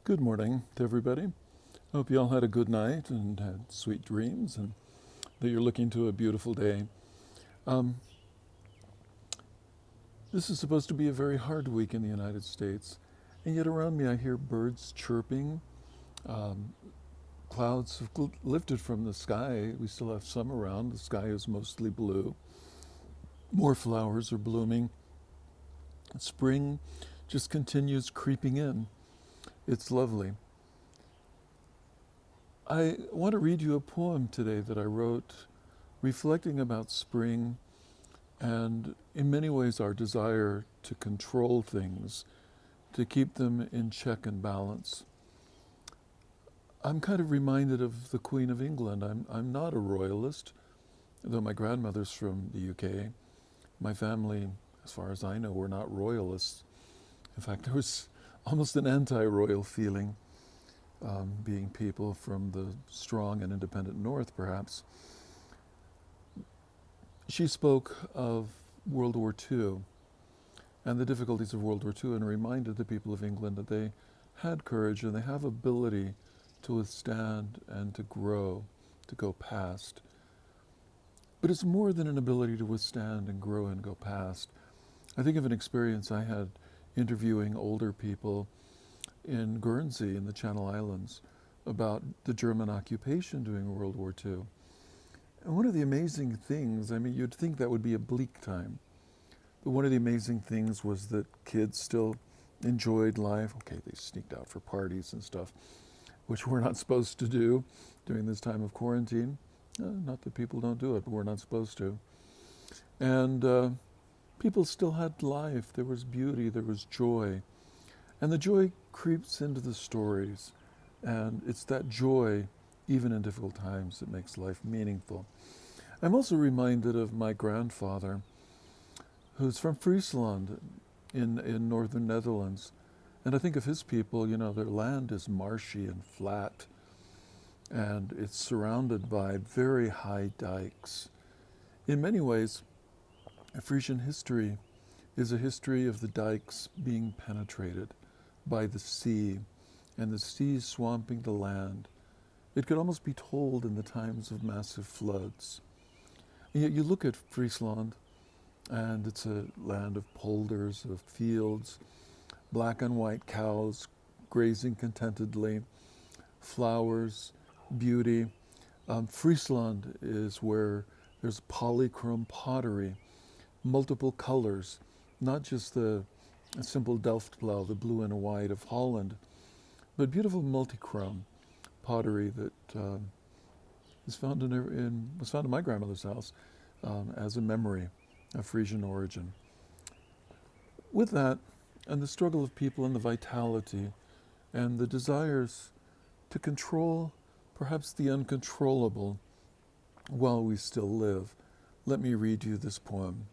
Good morning to everybody. Hope you all had a good night and had sweet dreams and that you're looking to a beautiful day. Um, this is supposed to be a very hard week in the United States, and yet around me I hear birds chirping. Um, Clouds have lifted from the sky. We still have some around. The sky is mostly blue. More flowers are blooming. Spring just continues creeping in. It's lovely. I want to read you a poem today that I wrote reflecting about spring and, in many ways, our desire to control things, to keep them in check and balance. I'm kind of reminded of the Queen of England. I'm not a royalist, though my grandmother's from the UK. My family, as far as I know, were not royalists. In fact, there was almost an anti-royal feeling, being people from the strong and independent North, perhaps. She spoke of World War II and the difficulties of World War II and reminded the people of England that they had courage and they have ability to withstand and to grow, to go past. But it's more than an ability to withstand and grow and go past. I think of an experience I had interviewing older people in Guernsey in the Channel Islands about the German occupation during World War II. And one of the amazing things, I mean, you'd think that would be a bleak time, but one of the amazing things was that kids still enjoyed life. Okay, they sneaked out for parties and stuff, which we're not supposed to do during this time of quarantine. Not that people don't do it, but we're not supposed to. And people still had life. There was beauty, there was joy. And the joy creeps into the stories. And it's that joy, even in difficult times, that makes life meaningful. I'm also reminded of my grandfather, who's from Friesland in northern Netherlands. And I think of his people, you know, their land is marshy and flat, and it's surrounded by very high dikes. In many ways, Frisian history is a history of the dikes being penetrated by the sea, and the sea swamping the land. It could almost be told in the times of massive floods. And yet you look at Friesland, and it's a land of polders, of fields, black and white cows grazing contentedly, flowers, beauty. Friesland is where there's polychrome pottery, multiple colors, not just the simple Delftblauw, the blue and white of Holland, but beautiful multichrome pottery that is found was found in my grandmother's house as a memory of Frisian origin. With that, and the struggle of people and the vitality and the desires to control perhaps the uncontrollable while we still live, let me read you this poem.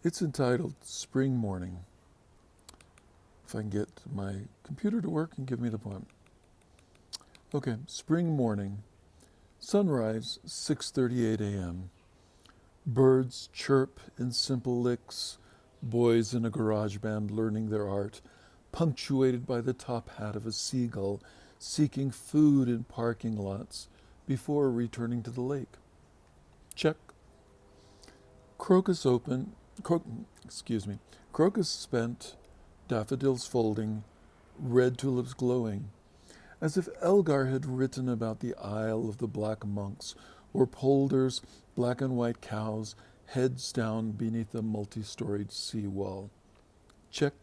It's entitled Spring Morning. If I can get my computer to work and give me the poem. Okay, spring morning. Sunrise, 6:38 a.m. Birds chirp in simple licks, boys in a garage band learning their art, punctuated by the top hat of a seagull seeking food in parking lots before returning to the lake. Check. Crocus open, crocus spent, daffodils folding, red tulips glowing, as if Elgar had written about the Isle of the Black Monks, or polders, black and white cows, heads down beneath a multi-storied seawall. Check.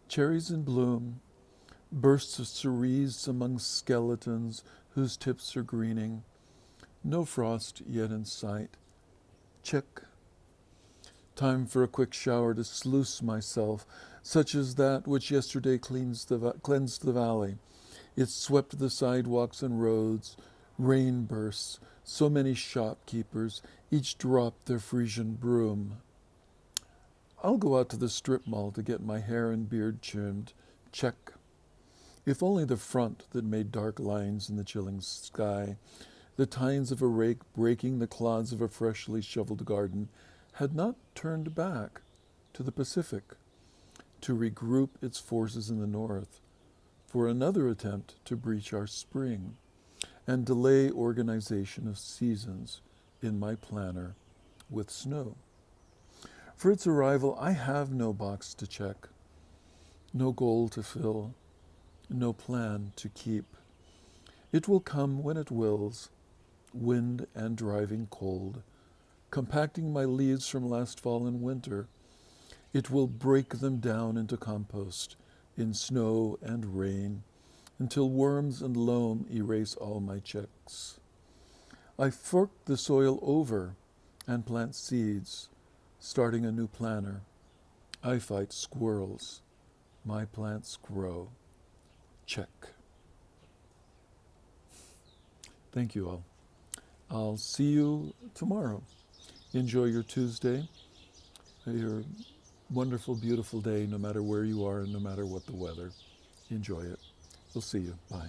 Cherries in bloom, bursts of cerise among skeletons whose tips are greening. No frost yet in sight. Check. Time for a quick shower to sluice myself, such as that which yesterday cleansed the valley. It swept the sidewalks and roads, rain bursts, so many shopkeepers, each dropped their Frisian broom. I'll go out to the strip mall to get my hair and beard trimmed. Check. If only the front that made dark lines in the chilling sky, the tines of a rake breaking the clods of a freshly shoveled garden, had not turned back to the Pacific to regroup its forces in the north. for another attempt to breach our spring and delay organization of seasons in my planner with snow. For its arrival, I have no box to check, no goal to fill, no plan to keep. It will come when it wills, wind and driving cold, compacting my leaves from last fall and winter. It will break them down into compost in snow and rain until worms and loam erase all my checks. I fork the soil over and plant seeds, starting a new planner. I fight squirrels. My plants grow. Check. Thank you all. I'll see you tomorrow. Enjoy your Tuesday, your wonderful, beautiful day, no matter where you are and no matter what the weather. Enjoy it. We'll see you. Bye.